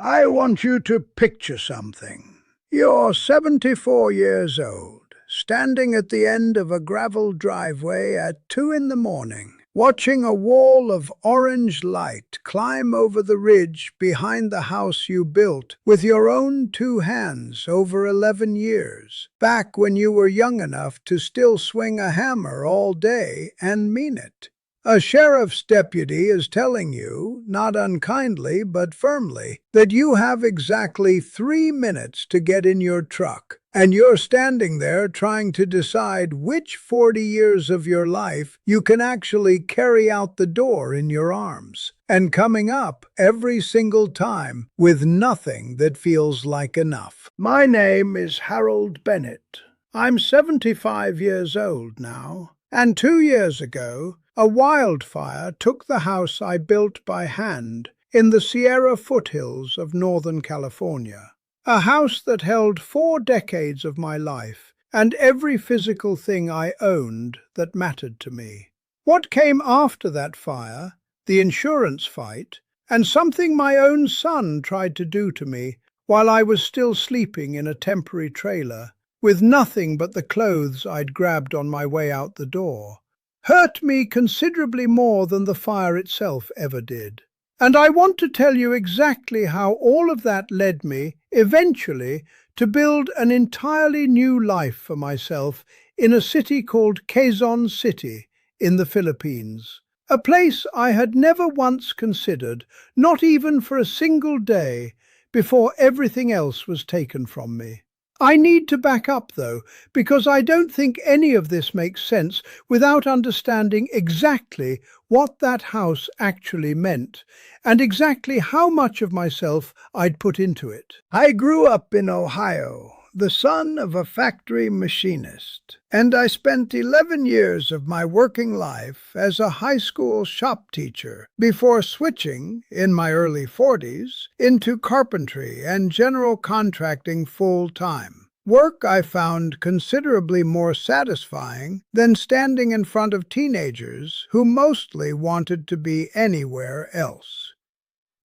I want you to picture something. You're 74 years old, standing at the end of a gravel driveway at 2 in the morning, watching a wall of orange light climb over the ridge behind the house you built with your own 2 hands over 11 years, back when you were young enough to still swing a hammer all day and mean it. A sheriff's deputy is telling you, not unkindly but firmly, that you have exactly 3 minutes to get in your truck, and you're standing there trying to decide which 40 years of your life you can actually carry out the door in your arms, and coming up every single time with nothing that feels like enough. My name is Harold Bennett. I'm 75 years old now, and 2 years ago, a wildfire took the house I built by hand in the Sierra foothills of Northern California. A house that held 4 decades of my life and every physical thing I owned that mattered to me. What came after that fire, the insurance fight, and something my own son tried to do to me while I was still sleeping in a temporary trailer, with nothing but the clothes I'd grabbed on my way out the door, hurt me considerably more than the fire itself ever did. And I want to tell you exactly how all of that led me, eventually, to build an entirely new life for myself in a city called Quezon City in the Philippines. A place I had never once considered, not even for a single day, before everything else was taken from me. I need to back up, though, because I don't think any of this makes sense without understanding exactly what that house actually meant and exactly how much of myself I'd put into it. I grew up in Ohio, the son of a factory machinist, and I spent 11 years of my working life as a high school shop teacher before switching, in my early 40s, into carpentry and general contracting full-time. Work I found considerably more satisfying than standing in front of teenagers who mostly wanted to be anywhere else.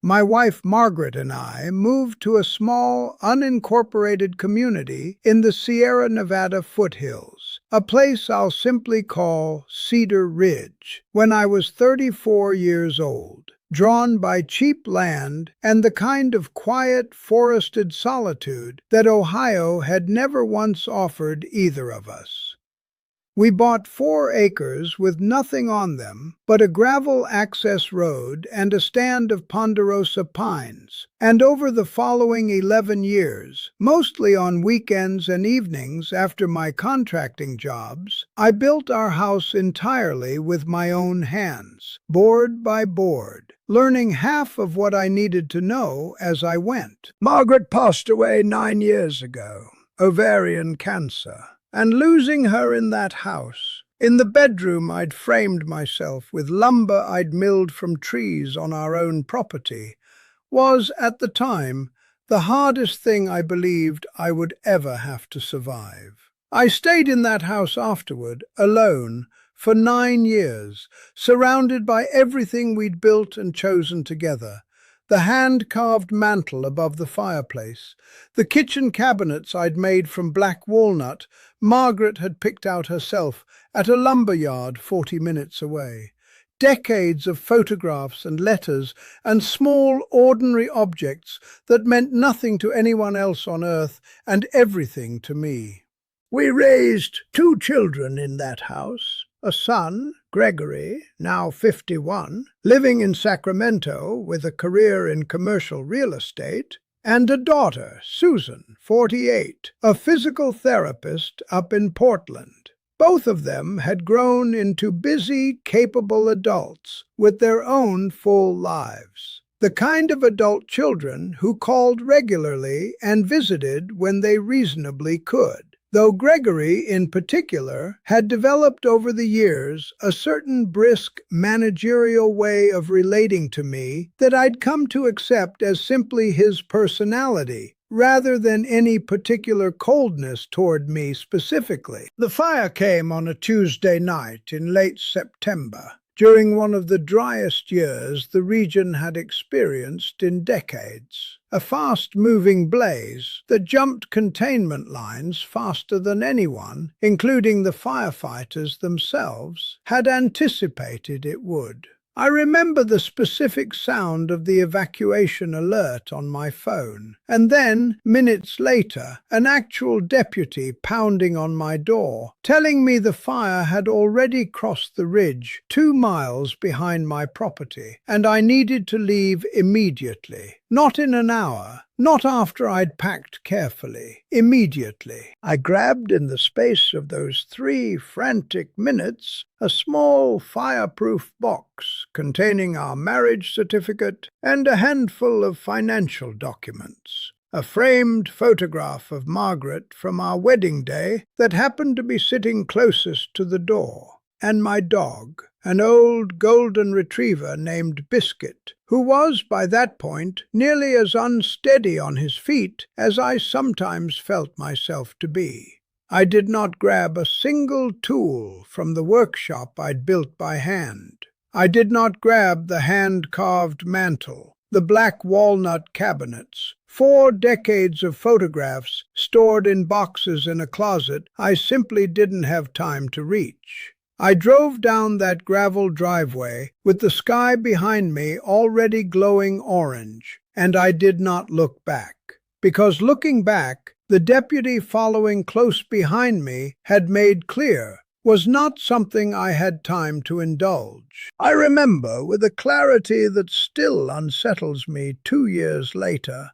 My wife Margaret and I moved to a small, unincorporated community in the Sierra Nevada foothills, a place I'll simply call Cedar Ridge, when I was 34 years old, drawn by cheap land and the kind of quiet, forested solitude that Ohio had never once offered either of us. We bought 4 acres with nothing on them but a gravel access road and a stand of ponderosa pines, and over the following 11 years, mostly on weekends and evenings after my contracting jobs, I built our house entirely with my own hands, board by board, learning half of what I needed to know as I went. Margaret passed away 9 years ago, ovarian cancer. And losing her in that house, in the bedroom I'd framed myself with lumber I'd milled from trees on our own property, was, at the time, the hardest thing I believed I would ever have to survive. I stayed in that house afterward, alone, for 9 years, surrounded by everything we'd built and chosen together. The hand-carved mantel above the fireplace, the kitchen cabinets I'd made from black walnut Margaret had picked out herself at a lumber yard 40 minutes away, decades of photographs and letters and small, ordinary objects that meant nothing to anyone else on earth and everything to me. We raised 2 children in that house. A son, Gregory, now 51, living in Sacramento with a career in commercial real estate, and a daughter, Susan, 48, a physical therapist up in Portland. Both of them had grown into busy, capable adults with their own full lives. The kind of adult children who called regularly and visited when they reasonably could. Though Gregory, in particular, had developed over the years a certain brisk, managerial way of relating to me that I'd come to accept as simply his personality, rather than any particular coldness toward me specifically. The fire came on a Tuesday night in late September, during one of the driest years the region had experienced in decades. a fast-moving blaze that jumped containment lines faster than anyone, including the firefighters themselves, had anticipated it would. I remember the specific sound of the evacuation alert on my phone, and then, minutes later, an actual deputy pounding on my door, telling me the fire had already crossed the ridge 2 miles behind my property, and I needed to leave immediately. Not in an hour, not after I'd packed carefully, immediately. I grabbed in the space of those 3 frantic minutes a small fireproof box containing our marriage certificate and a handful of financial documents. A framed photograph of Margaret from our wedding day that happened to be sitting closest to the door, and my dog, an old golden retriever named Biscuit, who was, by that point, nearly as unsteady on his feet as I sometimes felt myself to be. I did not grab a single tool from the workshop I'd built by hand. I did not grab the hand-carved mantel, the black walnut cabinets, 4 decades of photographs stored in boxes in a closet I simply didn't have time to reach. I drove down that gravel driveway with the sky behind me already glowing orange, and I did not look back. Because looking back, the deputy following close behind me had made clear was not something I had time to indulge. I remember, with a clarity that still unsettles me 2 years later,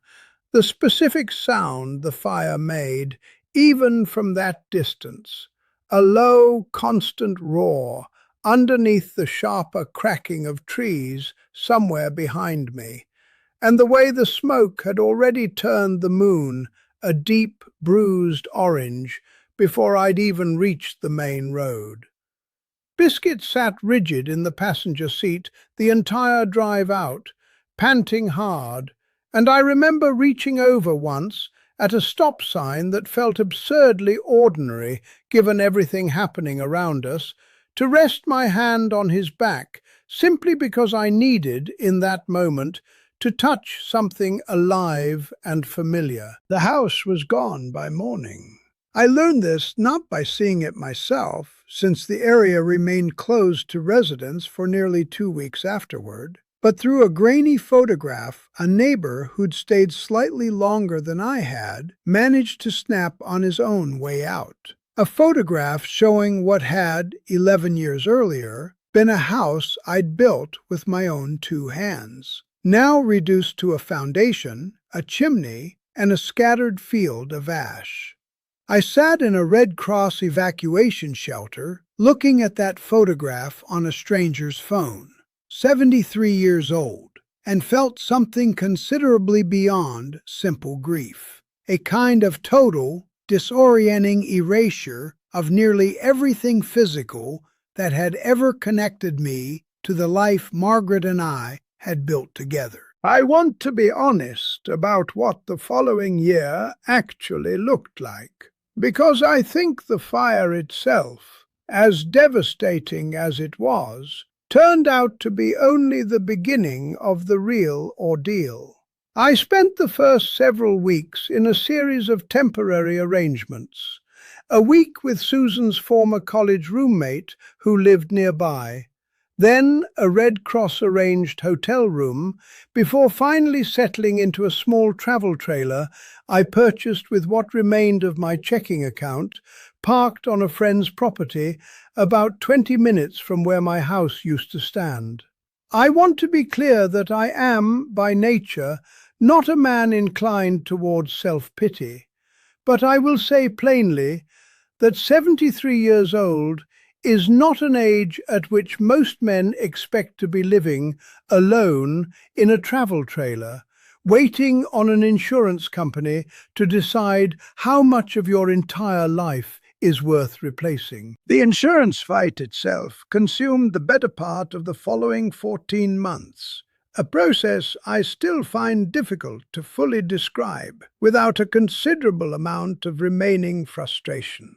the specific sound the fire made, even from that distance. A low, constant roar underneath the sharper cracking of trees somewhere behind me, and the way the smoke had already turned the moon a deep, bruised orange before I'd even reached the main road. Biscuit sat rigid in the passenger seat the entire drive out, panting hard, and I remember reaching over once at a stop sign that felt absurdly ordinary given everything happening around us, to rest my hand on his back simply because I needed, in that moment, to touch something alive and familiar. The house was gone by morning. I learned this not by seeing it myself, since the area remained closed to residents for nearly 2 weeks afterward, but through a grainy photograph a neighbor who'd stayed slightly longer than I had managed to snap on his own way out. A photograph showing what had, 11 years earlier, been a house I'd built with my own 2 hands, now reduced to a foundation, a chimney, and a scattered field of ash. I sat in a Red Cross evacuation shelter, looking at that photograph on a stranger's phone, 73 years old, and felt something considerably beyond simple grief. A kind of total, disorienting erasure of nearly everything physical that had ever connected me to the life Margaret and I had built together. I want to be honest about what the following year actually looked like, because I think the fire itself, as devastating as it was, turned out to be only the beginning of the real ordeal. I spent the first several weeks in a series of temporary arrangements. A week with Susan's former college roommate who lived nearby, then a Red Cross-arranged hotel room, before finally settling into a small travel trailer I purchased with what remained of my checking account, parked on a friend's property about 20 minutes from where my house used to stand. I want to be clear that I am, by nature, not a man inclined towards self-pity, but I will say plainly that 73 years old is not an age at which most men expect to be living alone in a travel trailer, waiting on an insurance company to decide how much of your entire life is worth replacing. The insurance fight itself consumed the better part of the following 14 months, a process I still find difficult to fully describe without a considerable amount of remaining frustration.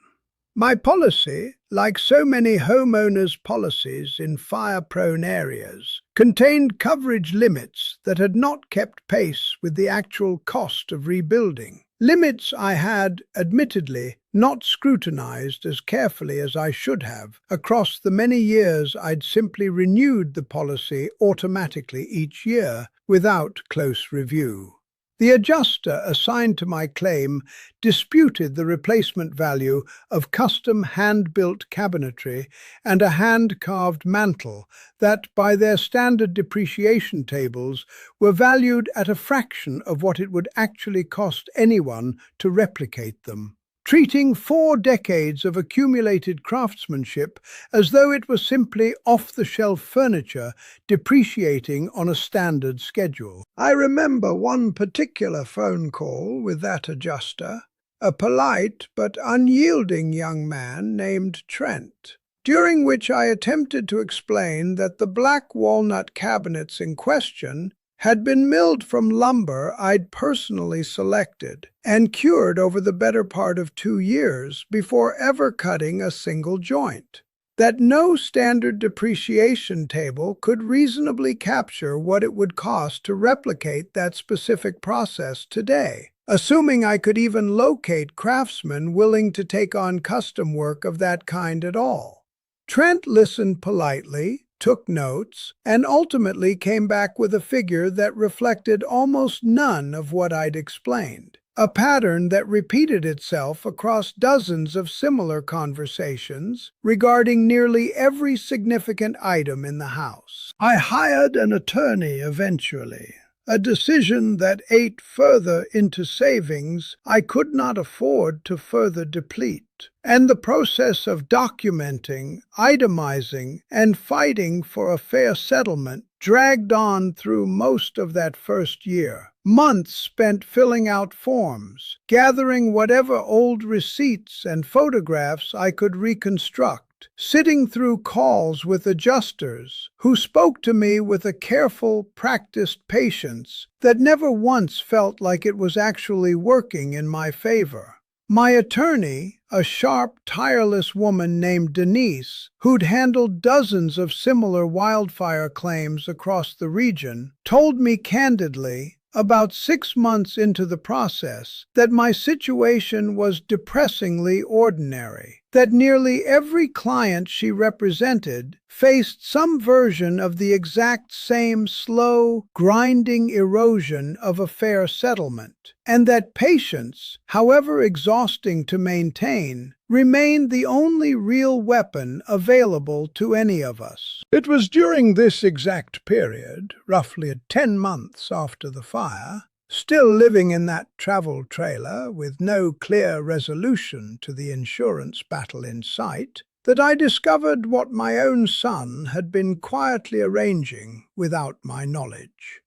My policy, like so many homeowners' policies in fire-prone areas, contained coverage limits that had not kept pace with the actual cost of rebuilding. Limits I had, admittedly, not scrutinized as carefully as I should have. Across the many years I'd simply renewed the policy automatically each year, without close review. The adjuster assigned to my claim disputed the replacement value of custom hand-built cabinetry and a hand-carved mantel that, by their standard depreciation tables, were valued at a fraction of what it would actually cost anyone to replicate them, treating 4 decades of accumulated craftsmanship as though it was simply off-the-shelf furniture depreciating on a standard schedule. I remember one particular phone call with that adjuster, a polite but unyielding young man named Trent, during which I attempted to explain that the black walnut cabinets in question had been milled from lumber I'd personally selected and cured over the better part of 2 years before ever cutting a single joint. That no standard depreciation table could reasonably capture what it would cost to replicate that specific process today, assuming I could even locate craftsmen willing to take on custom work of that kind at all. Trent listened politely, took notes, and ultimately came back with a figure that reflected almost none of what I'd explained, a pattern that repeated itself across dozens of similar conversations regarding nearly every significant item in the house. I hired an attorney eventually, a decision that ate further into savings I could not afford to further deplete. And the process of documenting, itemizing, and fighting for a fair settlement dragged on through most of that first year. Months spent filling out forms, gathering whatever old receipts and photographs I could reconstruct, sitting through calls with adjusters who spoke to me with a careful, practiced patience that never once felt like it was actually working in my favor. My attorney, a sharp, tireless woman named Denise, who'd handled dozens of similar wildfire claims across the region, told me candidly, about 6 months into the process, that my situation was depressingly ordinary, that nearly every client she represented faced some version of the exact same slow, grinding erosion of a fair settlement, and that patience, however exhausting to maintain, remained the only real weapon available to any of us. It was during this exact period, roughly 10 months after the fire, still living in that travel trailer with no clear resolution to the insurance battle in sight, that I discovered what my own son had been quietly arranging without my knowledge.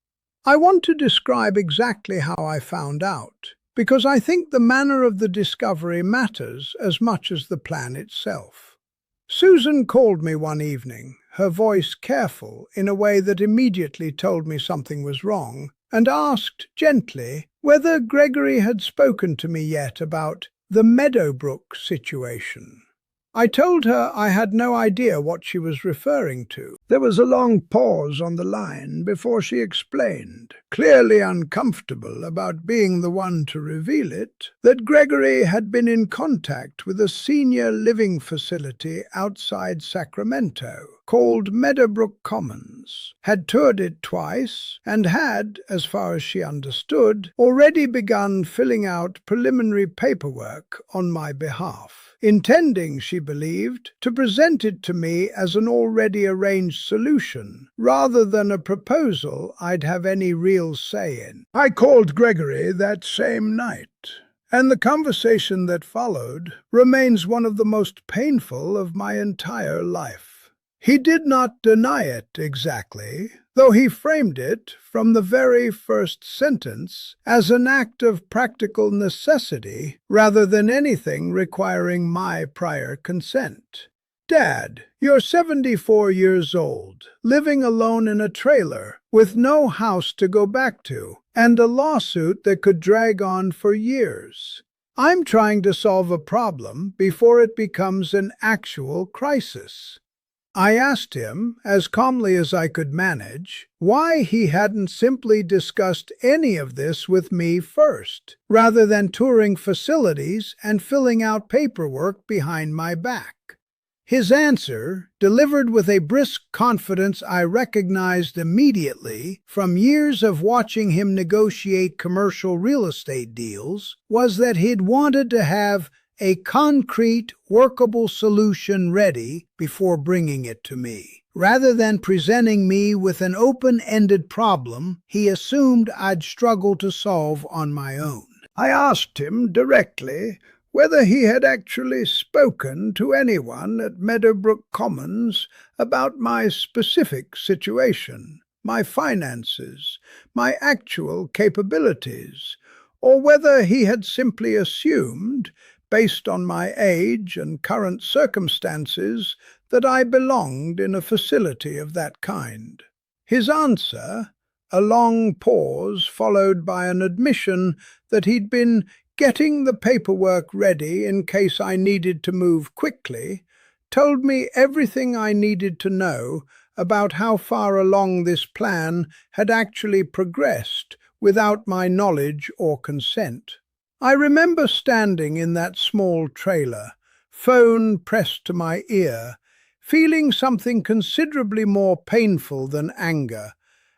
I want to describe exactly how I found out, because I think the manner of the discovery matters as much as the plan itself. Susan called me one evening, her voice careful in a way that immediately told me something was wrong, and asked gently whether Gregory had spoken to me yet about the Meadowbrook situation. I told her I had no idea what she was referring to. There was a long pause on the line before she explained, clearly uncomfortable about being the one to reveal it, that Gregory had been in contact with a senior living facility outside Sacramento called Meadowbrook Commons, had toured it twice, and had, as far as she understood, already begun filling out preliminary paperwork on my behalf, intending, she believed, to present it to me as an already arranged solution, rather than a proposal I'd have any real say in. I called Gregory that same night, and the conversation that followed remains one of the most painful of my entire life. He did not deny it exactly, though he framed it, from the very first sentence, as an act of practical necessity rather than anything requiring my prior consent. "Dad, you're 74 years old, living alone in a trailer, with no house to go back to, and a lawsuit that could drag on for years. I'm trying to solve a problem before it becomes an actual crisis. I asked him, as calmly as I could manage, why he hadn't simply discussed any of this with me first, rather than touring facilities and filling out paperwork behind my back. His answer, delivered with a brisk confidence I recognized immediately from years of watching him negotiate commercial real estate deals, was that he'd wanted to have a concrete, workable solution ready before bringing it to me. Rather than presenting me with an open-ended problem he assumed I'd struggle to solve on my own. I asked him directly whether he had actually spoken to anyone at Meadowbrook Commons about my specific situation, my finances, my actual capabilities, or whether he had simply assumed, based on my age and current circumstances, that I belonged in a facility of that kind. His answer, a long pause followed by an admission that he'd been getting the paperwork ready in case I needed to move quickly, told me everything I needed to know about how far along this plan had actually progressed without my knowledge or consent. I remember standing in that small trailer, phone pressed to my ear, feeling something considerably more painful than anger,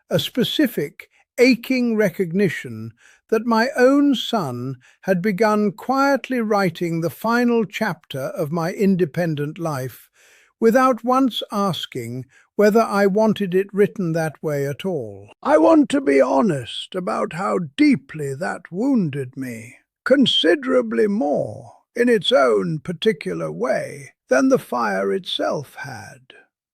a specific, aching recognition that my own son had begun quietly writing the final chapter of my independent life without once asking whether I wanted it written that way at all. I want to be honest about how deeply that wounded me, considerably more, in its own particular way, than the fire itself had.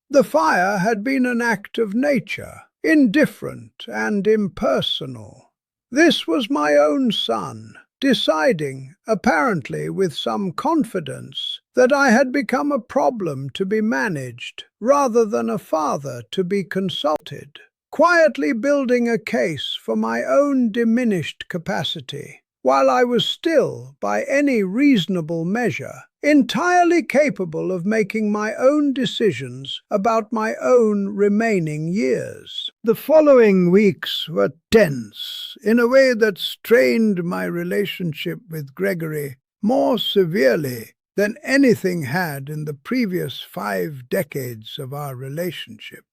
The fire had been an act of nature, indifferent and impersonal. This was my own son, deciding, apparently with some confidence, that I had become a problem to be managed rather than a father to be consulted, quietly building a case for my own diminished capacity, while I was still, by any reasonable measure, entirely capable of making my own decisions about my own remaining years. The following weeks were tense in a way that strained my relationship with Gregory more severely than anything had in the previous 5 decades of our relationship.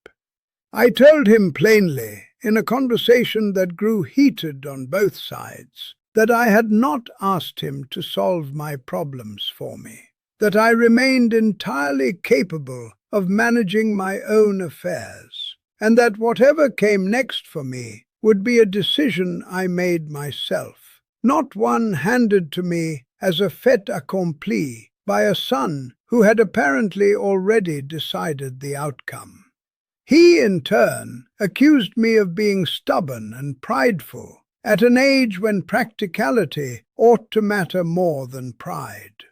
I told him plainly, in a conversation that grew heated on both sides, that I had not asked him to solve my problems for me, that I remained entirely capable of managing my own affairs, and that whatever came next for me would be a decision I made myself, not one handed to me as a fait accompli by a son who had apparently already decided the outcome. He, in turn, accused me of being stubborn and prideful, at an age when practicality ought to matter more than pride.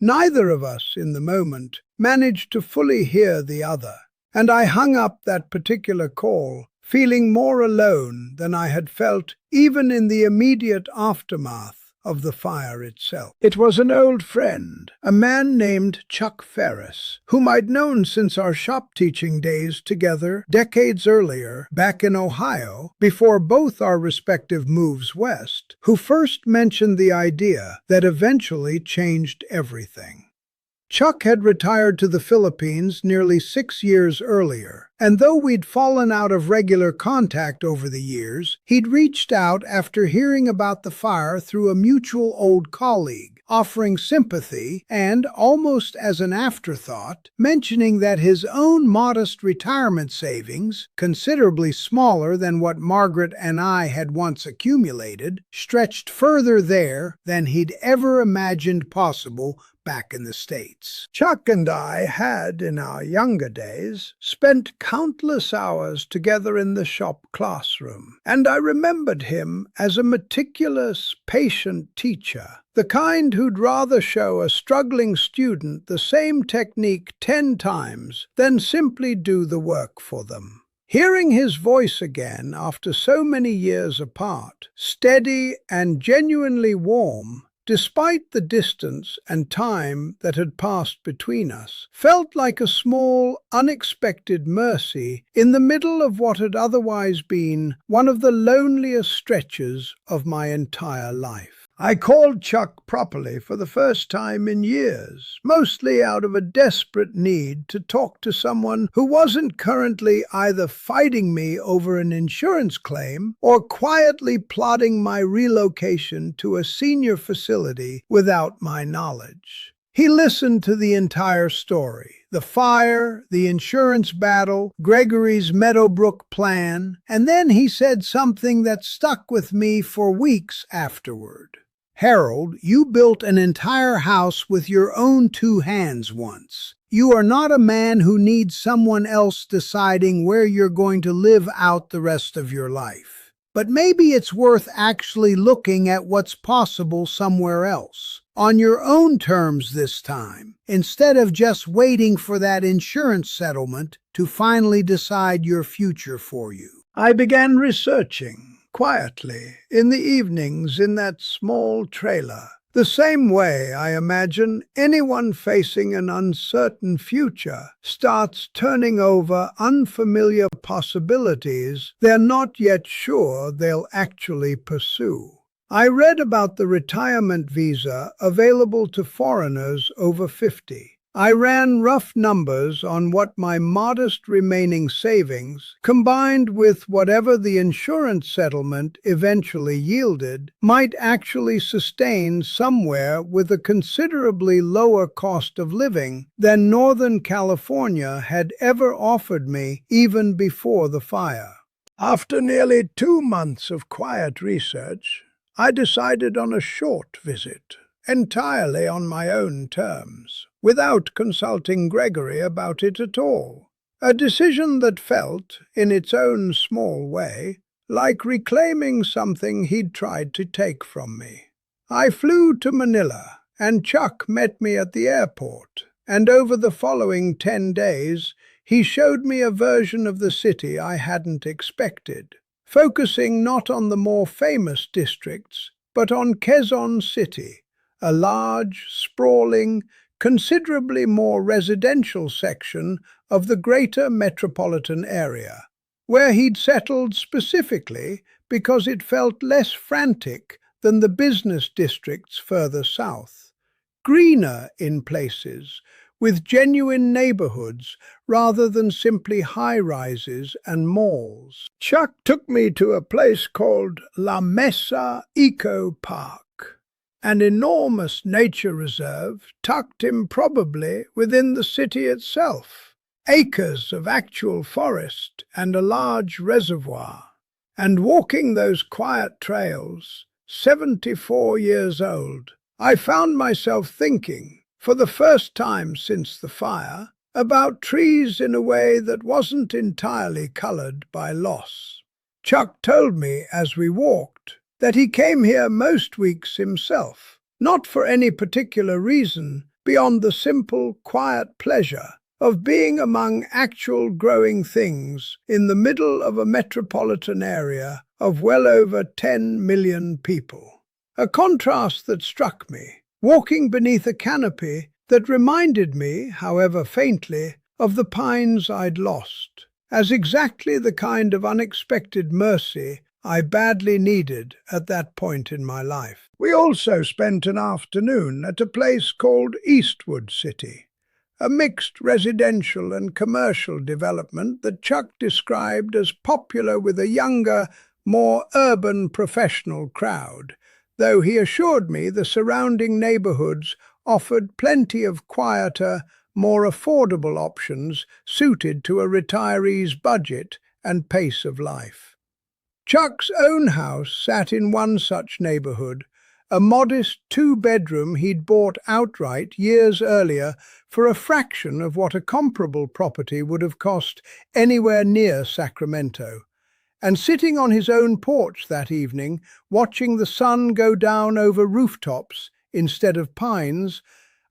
Neither of us, in the moment, managed to fully hear the other, and I hung up that particular call, feeling more alone than I had felt even in the immediate aftermath of the fire itself. It was an old friend, a man named Chuck Ferris, whom I'd known since our shop teaching days together decades earlier back in Ohio, before both our respective moves west, who first mentioned the idea that eventually changed everything. Chuck had retired to the Philippines nearly 6 years earlier, and though we'd fallen out of regular contact over the years, he'd reached out after hearing about the fire through a mutual old colleague, offering sympathy and, almost as an afterthought, mentioning that his own modest retirement savings, considerably smaller than what Margaret and I had once accumulated, stretched further there than he'd ever imagined possible back in the States. Chuck and I had, in our younger days, spent countless hours together in the shop classroom, and I remembered him as a meticulous, patient teacher, the kind who'd rather show a struggling student the same technique 10 times than simply do the work for them. Hearing his voice again after so many years apart, steady and genuinely warm, despite the distance and time that had passed between us, felt like a small, unexpected mercy in the middle of what had otherwise been one of the loneliest stretches of my entire life. I called Chuck properly for the first time in years, mostly out of a desperate need to talk to someone who wasn't currently either fighting me over an insurance claim or quietly plotting my relocation to a senior facility without my knowledge. He listened to the entire story, the fire, the insurance battle, Gregory's Meadowbrook plan, and then he said something that stuck with me for weeks afterward. "Harold, you built an entire house with your own two hands once. You are not a man who needs someone else deciding where you're going to live out the rest of your life. But maybe it's worth actually looking at what's possible somewhere else, on your own terms this time, instead of just waiting for that insurance settlement to finally decide your future for you." I began researching quietly, in the evenings in that small trailer, the same way I imagine anyone facing an uncertain future starts turning over unfamiliar possibilities they're not yet sure they'll actually pursue. I read about the retirement visa available to foreigners over 50. I ran rough numbers on what my modest remaining savings, combined with whatever the insurance settlement eventually yielded, might actually sustain somewhere with a considerably lower cost of living than Northern California had ever offered me even before the fire. After nearly 2 months of quiet research, I decided on a short visit, entirely on my own terms, without consulting Gregory about it at all. A decision that felt, in its own small way, like reclaiming something he'd tried to take from me. I flew to Manila, and Chuck met me at the airport, and over the following 10 days, he showed me a version of the city I hadn't expected, focusing not on the more famous districts, but on Quezon City, a large, sprawling, considerably more residential section of the greater metropolitan area, where he'd settled specifically because it felt less frantic than the business districts further south, greener in places, with genuine neighborhoods rather than simply high-rises and malls. Chuck took me to a place called La Mesa Eco Park, an enormous nature reserve tucked improbably within the city itself, acres of actual forest and a large reservoir. And walking those quiet trails, 74 years old, I found myself thinking, for the first time since the fire, about trees in a way that wasn't entirely colored by loss. Chuck told me as we walked that he came here most weeks himself, not for any particular reason beyond the simple, quiet pleasure of being among actual growing things in the middle of a metropolitan area of well over 10 million people. A contrast that struck me, walking beneath a canopy that reminded me, however faintly, of the pines I'd lost, as exactly the kind of unexpected mercy I badly needed at that point in my life. We also spent an afternoon at a place called Eastwood City, a mixed residential and commercial development that Chuck described as popular with a younger, more urban professional crowd, though he assured me the surrounding neighborhoods offered plenty of quieter, more affordable options suited to a retiree's budget and pace of life. Chuck's own house sat in one such neighborhood, a modest 2-bedroom he'd bought outright years earlier for a fraction of what a comparable property would have cost anywhere near Sacramento. And sitting on his own porch that evening, watching the sun go down over rooftops instead of pines,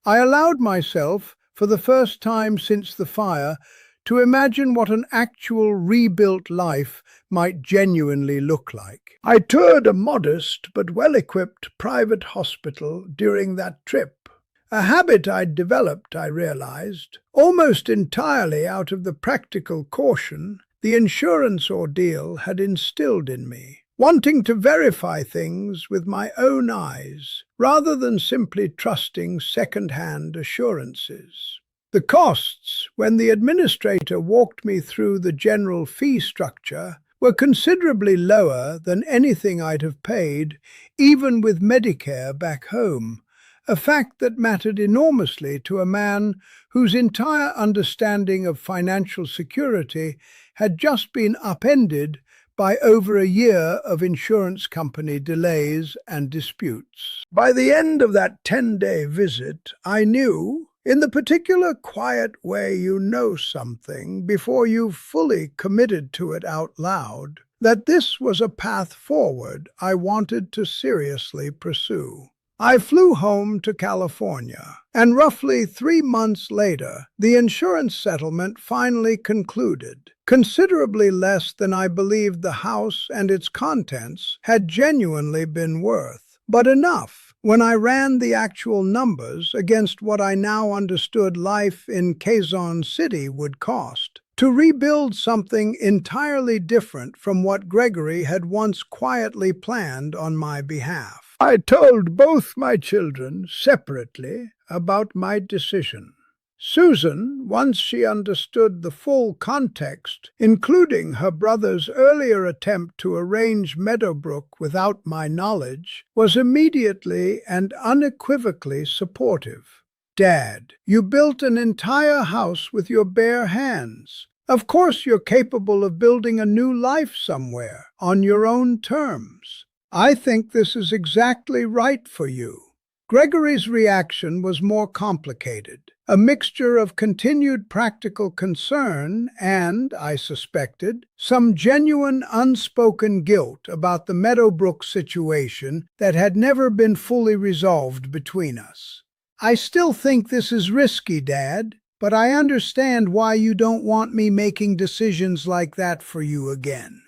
I allowed myself, for the first time since the fire, to imagine what an actual rebuilt life might genuinely look like. I toured a modest but well-equipped private hospital during that trip. A habit I'd developed, I realized, almost entirely out of the practical caution the insurance ordeal had instilled in me, wanting to verify things with my own eyes rather than simply trusting second-hand assurances. The costs, when the administrator walked me through the general fee structure, were considerably lower than anything I'd have paid, even with Medicare back home, a fact that mattered enormously to a man whose entire understanding of financial security had just been upended by over a year of insurance company delays and disputes. By the end of that 10-day visit, I knew, in the particular quiet way you know something before you've fully committed to it out loud, that this was a path forward I wanted to seriously pursue. I flew home to California, and roughly 3 months later, the insurance settlement finally concluded, considerably less than I believed the house and its contents had genuinely been worth, but enough when I ran the actual numbers against what I now understood life in Quezon City would cost, to rebuild something entirely different from what Gregory had once quietly planned on my behalf. I told both my children separately about my decision. Susan, once she understood the full context, including her brother's earlier attempt to arrange Meadowbrook without my knowledge, was immediately and unequivocally supportive. "Dad, you built an entire house with your bare hands. Of course you're capable of building a new life somewhere, on your own terms. I think this is exactly right for you." Gregory's reaction was more complicated, a mixture of continued practical concern and, I suspected, some genuine unspoken guilt about the Meadowbrook situation that had never been fully resolved between us. "I still think this is risky, Dad, but I understand why you don't want me making decisions like that for you again."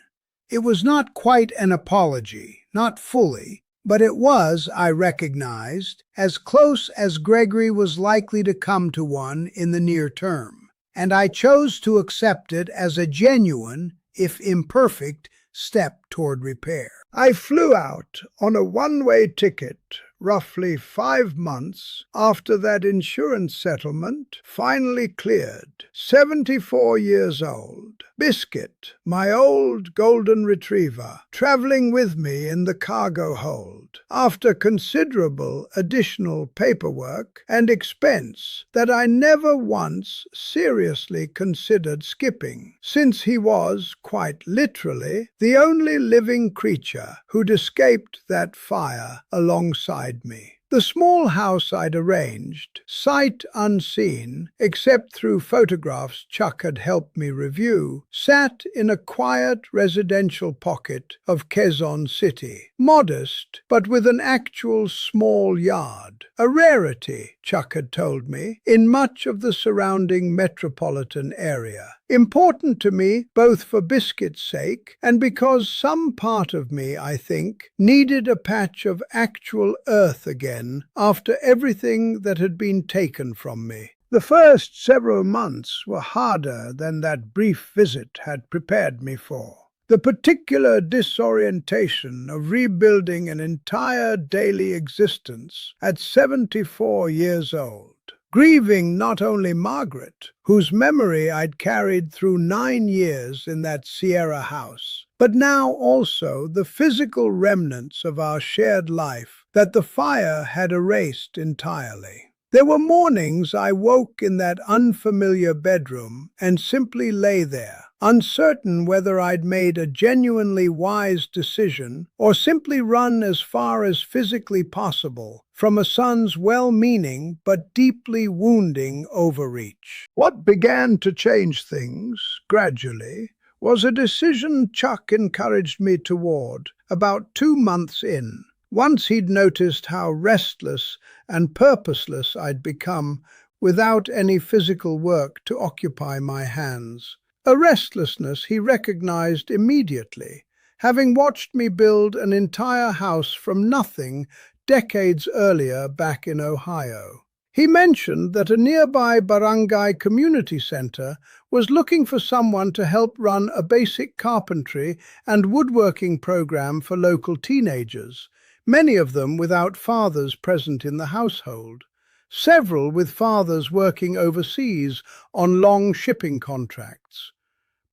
It was not quite an apology, not fully, but it was, I recognized, as close as Gregory was likely to come to one in the near term, and I chose to accept it as a genuine, if imperfect, step toward repair. I flew out on a one-way ticket roughly 5 months after that insurance settlement finally cleared. 74 years old. Biscuit, my old golden retriever, traveling with me in the cargo hold, after considerable additional paperwork and expense that I never once seriously considered skipping, since he was, quite literally, the only living creature who'd escaped that fire alongside me. The small house I'd arranged, sight unseen, except through photographs Chuck had helped me review, sat in a quiet residential pocket of Quezon City. Modest, but with an actual small yard. A rarity, Chuck had told me, in much of the surrounding metropolitan area. Important to me, both for Biscuit's sake and because some part of me, I think, needed a patch of actual earth again after everything that had been taken from me. The first several months were harder than that brief visit had prepared me for. The particular disorientation of rebuilding an entire daily existence at 74 years old. Grieving not only Margaret, whose memory I'd carried through 9 years in that Sierra house, but now also the physical remnants of our shared life that the fire had erased entirely. There were mornings I woke in that unfamiliar bedroom and simply lay there, uncertain whether I'd made a genuinely wise decision or simply run as far as physically possible from a son's well-meaning but deeply wounding overreach. What began to change things, gradually, was a decision Chuck encouraged me toward about 2 months in. Once he'd noticed how restless and purposeless I'd become without any physical work to occupy my hands. A restlessness he recognized immediately, having watched me build an entire house from nothing decades earlier back in Ohio. He mentioned that a nearby barangay community center was looking for someone to help run a basic carpentry and woodworking program for local teenagers, many of them without fathers present in the household, several with fathers working overseas on long shipping contracts.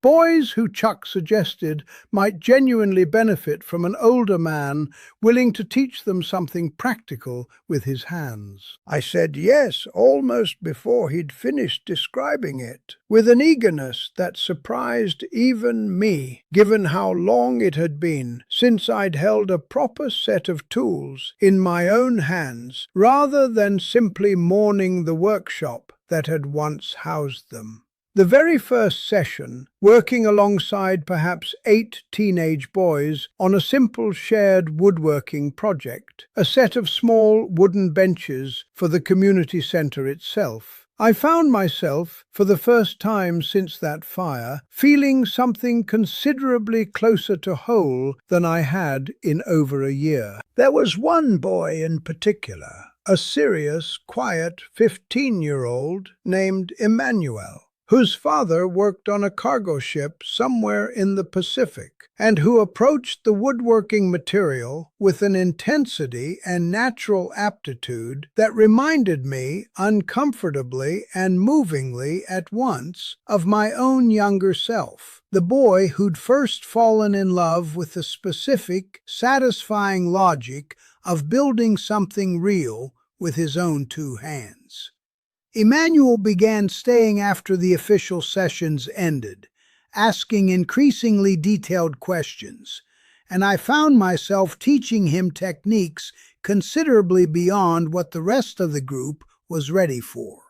Boys who Chuck suggested might genuinely benefit from an older man willing to teach them something practical with his hands. I said yes almost before he'd finished describing it, with an eagerness that surprised even me, given how long it had been since I'd held a proper set of tools in my own hands, rather than simply mourning the workshop that had once housed them. The very first session, working alongside perhaps 8 teenage boys on a simple shared woodworking project, a set of small wooden benches for the community center itself, I found myself, for the first time since that fire, feeling something considerably closer to whole than I had in over a year. There was one boy in particular, a serious, quiet 15-year-old named Emmanuel, whose father worked on a cargo ship somewhere in the Pacific, and who approached the woodworking material with an intensity and natural aptitude that reminded me, uncomfortably and movingly at once, of my own younger self, the boy who'd first fallen in love with the specific, satisfying logic of building something real with his own 2 hands. Emmanuel began staying after the official sessions ended, asking increasingly detailed questions, and I found myself teaching him techniques considerably beyond what the rest of the group was ready for.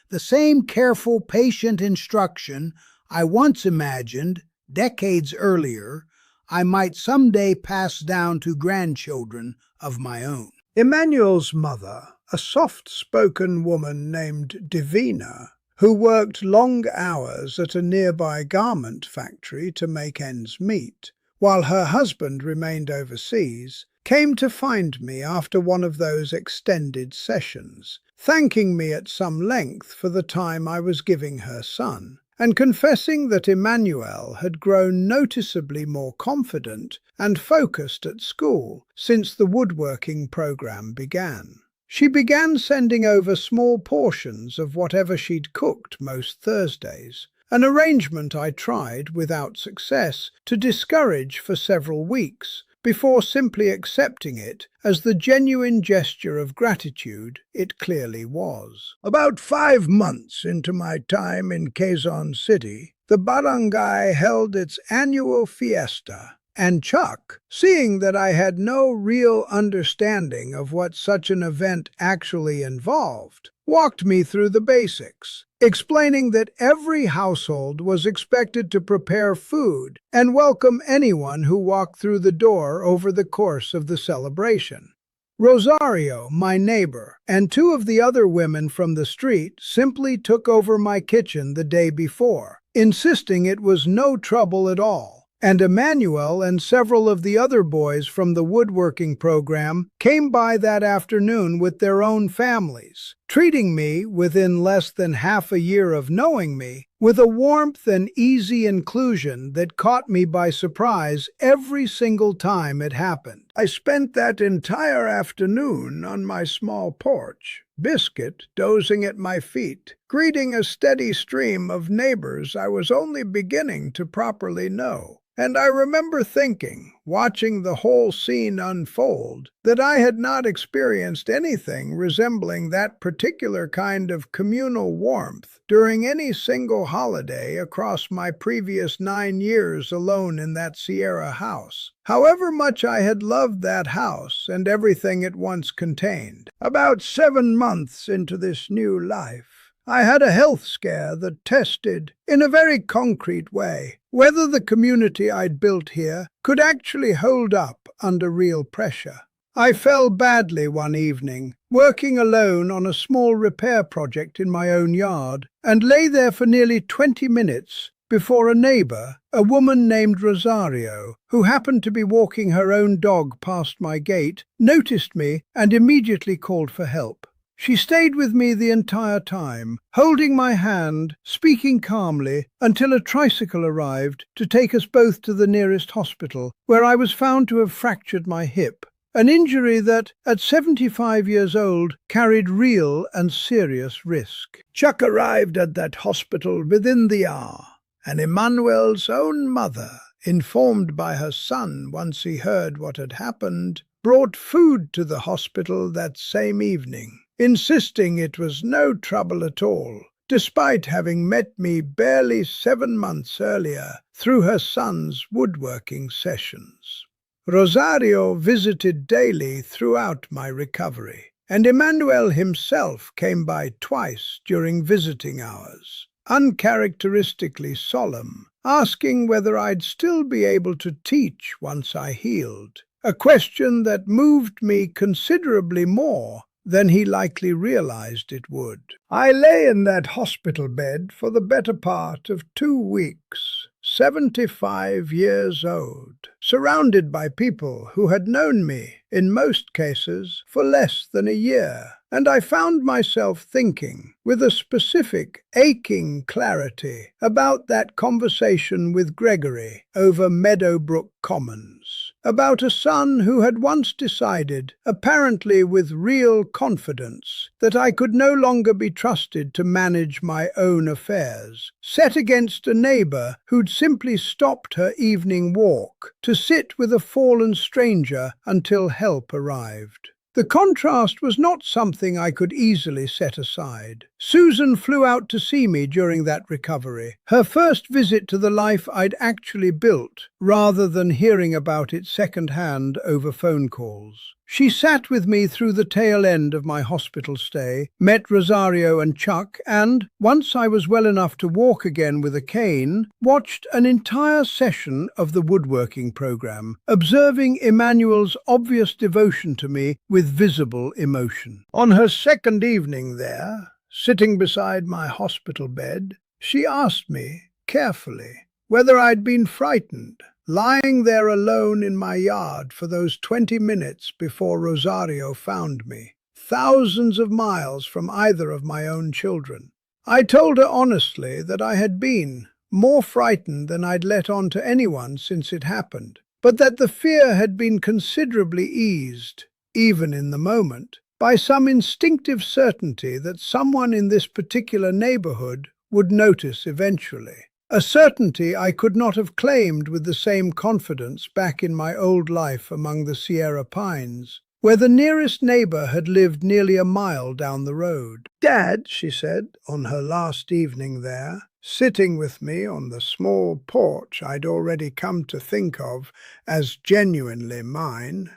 The same careful, patient instruction I once imagined, decades earlier, I might someday pass down to grandchildren of my own. Emmanuel's mother, a soft-spoken woman named Divina, who worked long hours at a nearby garment factory to make ends meet, while her husband remained overseas, came to find me after one of those extended sessions, thanking me at some length for the time I was giving her son, and confessing that Emmanuel had grown noticeably more confident and focused at school since the woodworking program began. She began sending over small portions of whatever she'd cooked most Thursdays, an arrangement I tried, without success, to discourage for several weeks, before simply accepting it as the genuine gesture of gratitude it clearly was. About 5 months into my time in Quezon City, the barangay held its annual fiesta, and Chuck, seeing that I had no real understanding of what such an event actually involved, walked me through the basics, explaining that every household was expected to prepare food and welcome anyone who walked through the door over the course of the celebration. Rosario, my neighbor, and 2 of the other women from the street simply took over my kitchen the day before, insisting it was no trouble at all. And Emmanuel and several of the other boys from the woodworking program came by that afternoon with their own families, treating me, within less than half a year of knowing me, with a warmth and easy inclusion that caught me by surprise every single time it happened. I spent that entire afternoon on my small porch, Biscuit dozing at my feet, greeting a steady stream of neighbors I was only beginning to properly know. And I remember thinking, watching the whole scene unfold, that I had not experienced anything resembling that particular kind of communal warmth during any single holiday across my previous 9 years alone in that Sierra house, however much I had loved that house and everything it once contained. About 7 months into this new life, I had a health scare that tested, in a very concrete way, whether the community I'd built here could actually hold up under real pressure. I fell badly one evening, working alone on a small repair project in my own yard, and lay there for nearly 20 minutes before a neighbour, a woman named Rosario, who happened to be walking her own dog past my gate, noticed me and immediately called for help. She stayed with me the entire time, holding my hand, speaking calmly, until a tricycle arrived to take us both to the nearest hospital, where I was found to have fractured my hip, an injury that, at 75 years old, carried real and serious risk. Chuck arrived at that hospital within the hour, and Emmanuel's own mother, informed by her son once he heard what had happened, brought food to the hospital that same evening, insisting it was no trouble at all, despite having met me barely 7 months earlier through her son's woodworking sessions. Rosario visited daily throughout my recovery, and Emmanuel himself came by twice during visiting hours, uncharacteristically solemn, asking whether I'd still be able to teach once I healed, a question that moved me considerably more than he likely realized it would. I lay in that hospital bed for the better part of 2 weeks, 75 years old, surrounded by people who had known me, in most cases, for less than a year, and I found myself thinking, with a specific, aching clarity, about that conversation with Gregory over Meadowbrook Commons, about a son who had once decided, apparently with real confidence, that I could no longer be trusted to manage my own affairs, set against a neighbour who'd simply stopped her evening walk to sit with a fallen stranger until help arrived. The contrast was not something I could easily set aside. Susan flew out to see me during that recovery, her first visit to the life I'd actually built, rather than hearing about it second-hand over phone calls. She sat with me through the tail end of my hospital stay, met Rosario and Chuck, and, once I was well enough to walk again with a cane, watched an entire session of the woodworking program, observing Emmanuel's obvious devotion to me with visible emotion. On her second evening there, sitting beside my hospital bed, she asked me, carefully, whether I'd been frightened, lying there alone in my yard for those 20 minutes before Rosario found me, thousands of miles from either of my own children. I told her honestly that I had been more frightened than I'd let on to anyone since it happened, but that the fear had been considerably eased, even in the moment, by some instinctive certainty that someone in this particular neighborhood would notice eventually. A certainty I could not have claimed with the same confidence back in my old life among the Sierra Pines, where the nearest neighbor had lived nearly a mile down the road. "Dad," she said on her last evening there, sitting with me on the small porch I'd already come to think of as genuinely mine,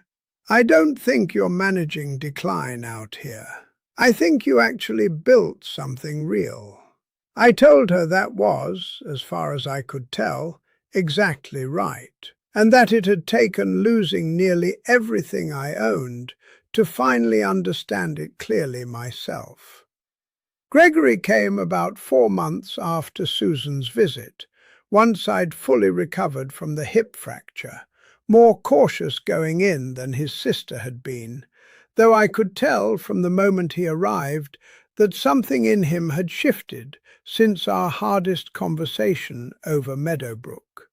"I don't think you're managing decline out here. I think you actually built something real." I told her that was, as far as I could tell, exactly right, and that it had taken losing nearly everything I owned to finally understand it clearly myself. Gregory came about 4 months after Susan's visit, once I'd fully recovered from the hip fracture, more cautious going in than his sister had been, though I could tell from the moment he arrived that something in him had shifted since our hardest conversation over Meadowbrook.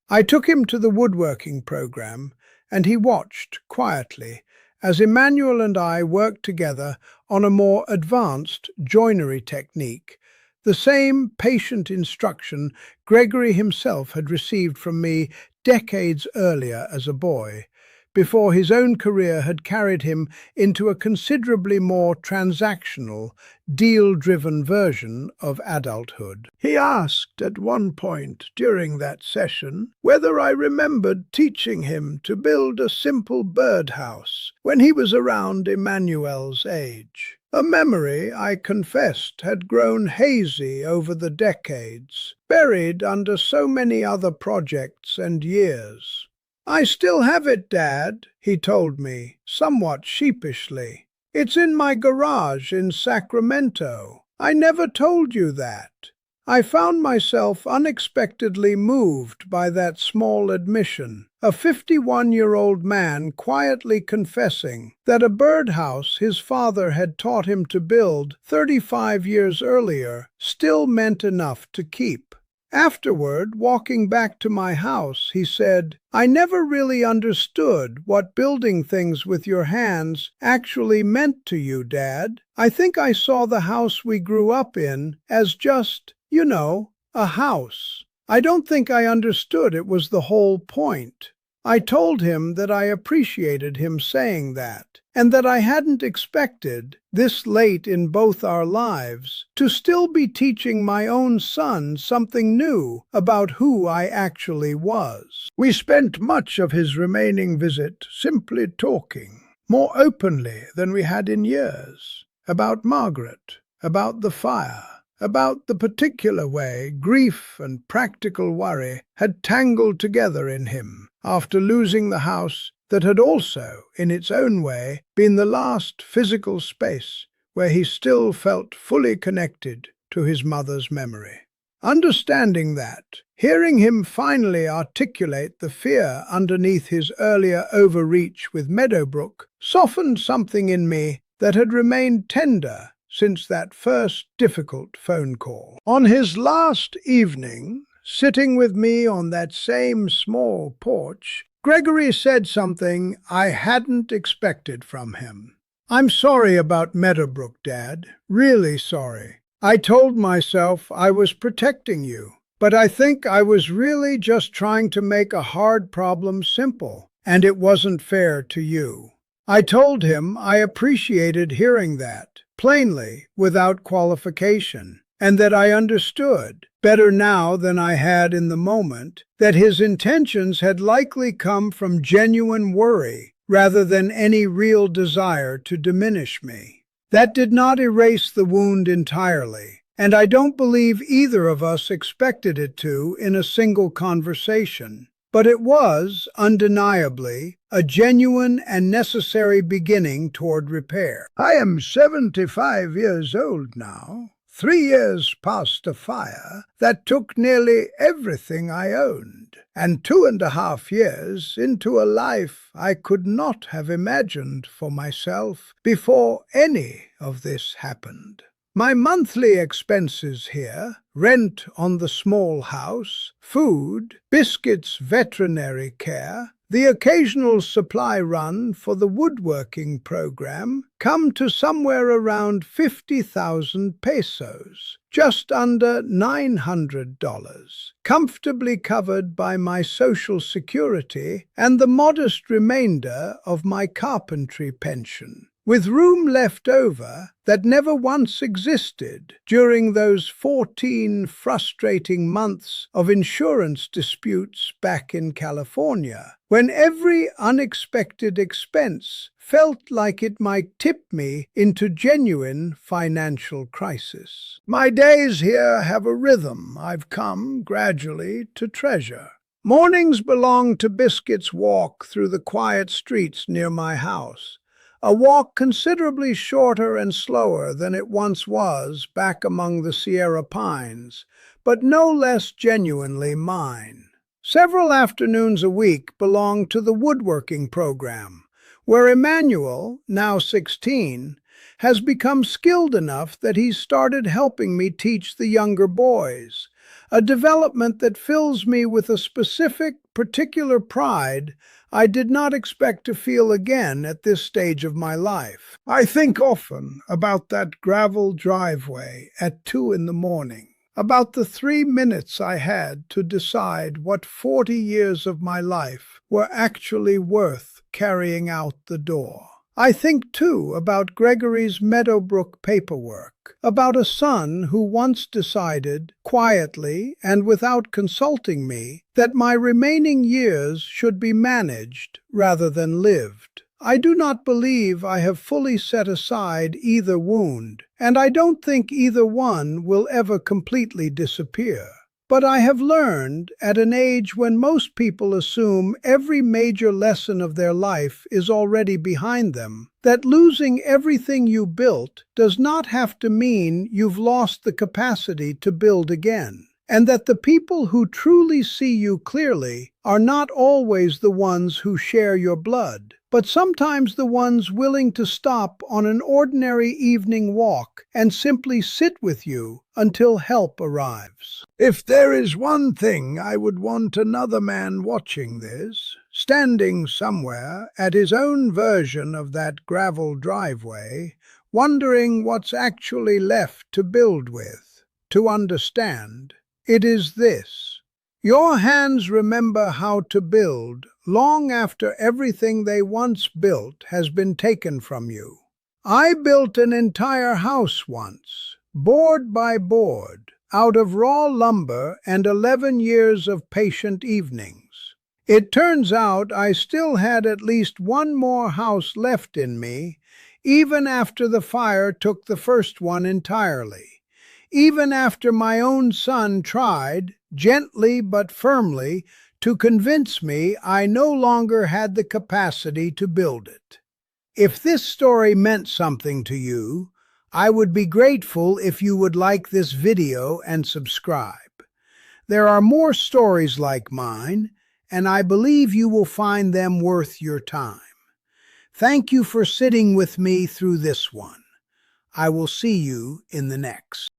I took him to the woodworking program, and he watched, quietly, as Emmanuel and I worked together on a more advanced joinery technique, the same patient instruction Gregory himself had received from me decades earlier as a boy, before his own career had carried him into a considerably more transactional, deal-driven version of adulthood. He asked at one point during that session whether I remembered teaching him to build a simple birdhouse when he was around Emmanuel's age, a memory I confessed had grown hazy over the decades, buried under so many other projects and years. "I still have it, Dad," he told me, somewhat sheepishly. "It's in my garage in Sacramento. I never told you that." I found myself unexpectedly moved by that small admission, a 51-year-old man quietly confessing that a birdhouse his father had taught him to build 35 years earlier still meant enough to keep. Afterward, walking back to my house, he said, "I never really understood what building things with your hands actually meant to you, Dad. I think I saw the house we grew up in as just, a house. I don't think I understood it was the whole point." I told him that I appreciated him saying that, and that I hadn't expected, this late in both our lives, to still be teaching my own son something new about who I actually was. We spent much of his remaining visit simply talking, more openly than we had in years, about Margaret, about the fire, about the particular way grief and practical worry had tangled together in him after losing the house that had also, in its own way, been the last physical space where he still felt fully connected to his mother's memory. Understanding that, hearing him finally articulate the fear underneath his earlier overreach with Meadowbrook, softened something in me that had remained tender since that first difficult phone call. On his last evening, sitting with me on that same small porch, Gregory said something I hadn't expected from him. "I'm sorry about Meadowbrook, Dad. Really sorry. I told myself I was protecting you, but I think I was really just trying to make a hard problem simple, and it wasn't fair to you." I told him I appreciated hearing that, plainly, without qualification, and that I understood, better now than I had in the moment, that his intentions had likely come from genuine worry rather than any real desire to diminish me. That did not erase the wound entirely, and I don't believe either of us expected it to in a single conversation. But it was, undeniably, a genuine and necessary beginning toward repair. I am 75 years old now, 3 years past a fire that took nearly everything I owned, and 2.5 years into a life I could not have imagined for myself before any of this happened. My monthly expenses here, rent on the small house, food, Biscuit's veterinary care, the occasional supply run for the woodworking program, come to somewhere around 50,000 pesos, just under $900, comfortably covered by my Social Security and the modest remainder of my carpentry pension, with room left over that never once existed during those 14 frustrating months of insurance disputes back in California, when every unexpected expense felt like it might tip me into genuine financial crisis. My days here have a rhythm I've come gradually to treasure. Mornings belong to Biscuit's walk through the quiet streets near my house, a walk considerably shorter and slower than it once was back among the Sierra pines, but no less genuinely mine. Several afternoons a week belong to the woodworking program, where Emmanuel, now 16, has become skilled enough that he's started helping me teach the younger boys, a development that fills me with a specific, particular pride I did not expect to feel again at this stage of my life. I think often about that gravel driveway at 2 in the morning, about the 3 minutes I had to decide what 40 years of my life were actually worth carrying out the door. I think, too, about Gregory's Meadowbrook paperwork, about a son who once decided, quietly and without consulting me, that my remaining years should be managed rather than lived. I do not believe I have fully set aside either wound, and I don't think either one will ever completely disappear. But I have learned, at an age when most people assume every major lesson of their life is already behind them, that losing everything you built does not have to mean you've lost the capacity to build again, and that the people who truly see you clearly are not always the ones who share your blood, but sometimes the ones willing to stop on an ordinary evening walk and simply sit with you until help arrives. If there is one thing I would want another man watching this, standing somewhere at his own version of that gravel driveway, wondering what's actually left to build with, to understand, it is this. Your hands remember how to build long after everything they once built has been taken from you. I built an entire house once, board by board, out of raw lumber and 11 years of patient evenings. It turns out I still had at least one more house left in me, even after the fire took the first one entirely. Even after my own son tried, gently but firmly, to convince me I no longer had the capacity to build it. If this story meant something to you, I would be grateful if you would like this video and subscribe. There are more stories like mine, and I believe you will find them worth your time. Thank you for sitting with me through this one. I will see you in the next.